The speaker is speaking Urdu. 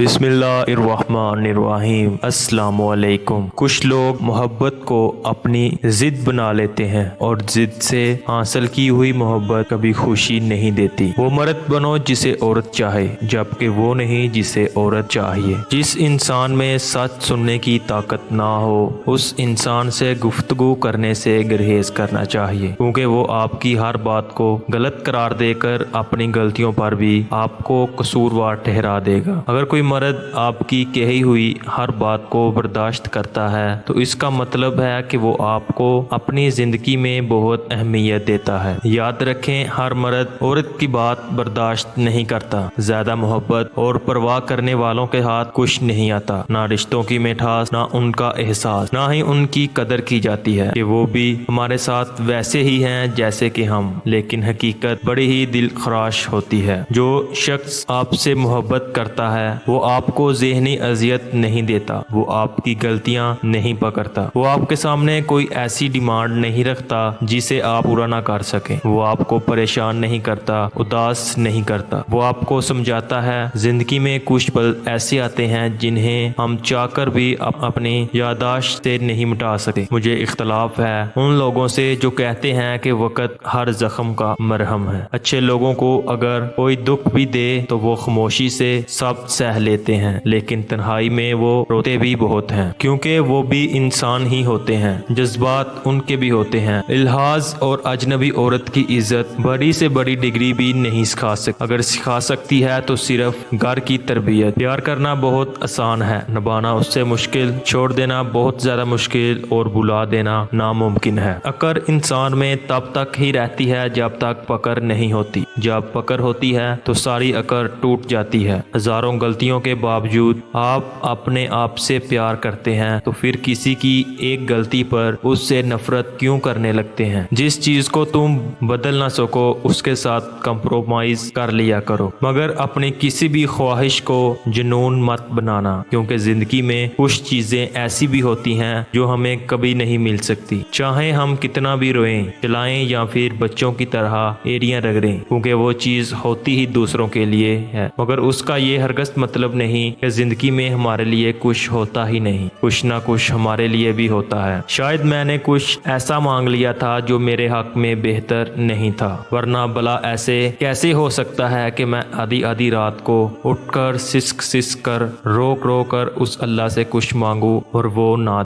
بسم اللہ الرحمن الرحیم۔ السلام علیکم۔ کچھ لوگ محبت کو اپنی ضد بنا لیتے ہیں اور ضد سے حاصل کی ہوئی محبت کبھی خوشی نہیں دیتی۔ وہ مرد بنو جسے عورت چاہے، جبکہ وہ نہیں جسے عورت چاہیے۔ جس انسان میں سچ سننے کی طاقت نہ ہو، اس انسان سے گفتگو کرنے سے گریز کرنا چاہیے، کیونکہ وہ آپ کی ہر بات کو غلط قرار دے کر اپنی غلطیوں پر بھی آپ کو قصوروار ٹھہرا دے گا۔ اگر کوئی مرد آپ کی کہی ہوئی ہر بات کو برداشت کرتا ہے تو اس کا مطلب ہے کہ وہ آپ کو اپنی زندگی میں بہت اہمیت دیتا ہے۔ یاد رکھیں، ہر مرد عورت کی بات برداشت نہیں کرتا۔ زیادہ محبت اور پرواہ کرنے والوں کے ہاتھ کچھ نہیں آتا، نہ رشتوں کی مٹھاس، نہ ان کا احساس، نہ ہی ان کی قدر کی جاتی ہے کہ وہ بھی ہمارے ساتھ ویسے ہی ہیں جیسے کہ ہم، لیکن حقیقت بڑی ہی دل خراش ہوتی ہے۔ جو شخص آپ سے محبت کرتا ہے وہ آپ کو ذہنی اذیت نہیں دیتا، وہ آپ کی غلطیاں نہیں پکڑتا، وہ آپ کے سامنے کوئی ایسی ڈیمانڈ نہیں رکھتا جسے آپ پورا نہ کر سکیں، وہ آپ کو پریشان نہیں کرتا، اداس نہیں کرتا۔ وہ آپ کو سمجھاتا ہے زندگی میں کچھ پل ایسے آتے ہیں جنہیں ہم چاہ کر بھی اپنی یادداشت سے نہیں مٹا سکتے۔ مجھے اختلاف ہے ان لوگوں سے جو کہتے ہیں کہ وقت ہر زخم کا مرہم ہے۔ اچھے لوگوں کو اگر کوئی دکھ بھی دے تو وہ خاموشی سے سب سہ لیتے ہیں، لیکن تنہائی میں وہ روتے بھی بہت ہیں، کیونکہ وہ بھی انسان ہی ہوتے ہیں، جذبات ان کے بھی ہوتے ہیں۔ الحاظ اور اجنبی عورت کی عزت بڑی سے بڑی ڈگری بھی نہیں سکھا سکتی، اگر سکھا سکتی ہے تو صرف گھر کی تربیت۔ پیار کرنا بہت آسان ہے، نبھانا اس سے مشکل، چھوڑ دینا بہت زیادہ مشکل، اور بھلا دینا ناممکن ہے۔ اکڑ انسان میں تب تک ہی رہتی ہے جب تک پکڑ نہیں ہوتی، جب پکڑ ہوتی ہے تو ساری اکڑ ٹوٹ جاتی ہے۔ ہزاروں غلطیوں کے باوجود آپ اپنے آپ سے پیار کرتے ہیں تو پھر کسی کی ایک غلطی پر اس سے نفرت کیوں کرنے لگتے ہیں؟ جس چیز کو تم بدل نہ سکو اس کے ساتھ کمپرومائز کر لیا کرو، مگر اپنی کسی بھی خواہش کو جنون مت بنانا، کیونکہ زندگی میں کچھ چیزیں ایسی بھی ہوتی ہیں جو ہمیں کبھی نہیں مل سکتی، چاہے ہم کتنا بھی روئیں، چلائیں یا پھر بچوں کی طرح ایڑیاں رگڑیں، کیونکہ وہ چیز ہوتی ہی دوسروں کے لیے ہے، مگر اس کا یہ ہرگز مطلب نہیں کہ زندگی میں ہمارے لیے کچھ ہوتا ہی نہیں، کچھ نہ کچھ ہمارے لیے بھی ہوتا ہے۔ شاید میں نے کچھ ایسا مانگ لیا تھا جو میرے حق میں بہتر نہیں تھا، ورنہ بلا ایسے کیسے ہو سکتا ہے کہ میں آدھی رات کو اٹھ کر سسک کر رو کر اس اللہ سے کچھ مانگوں اور وہ نہ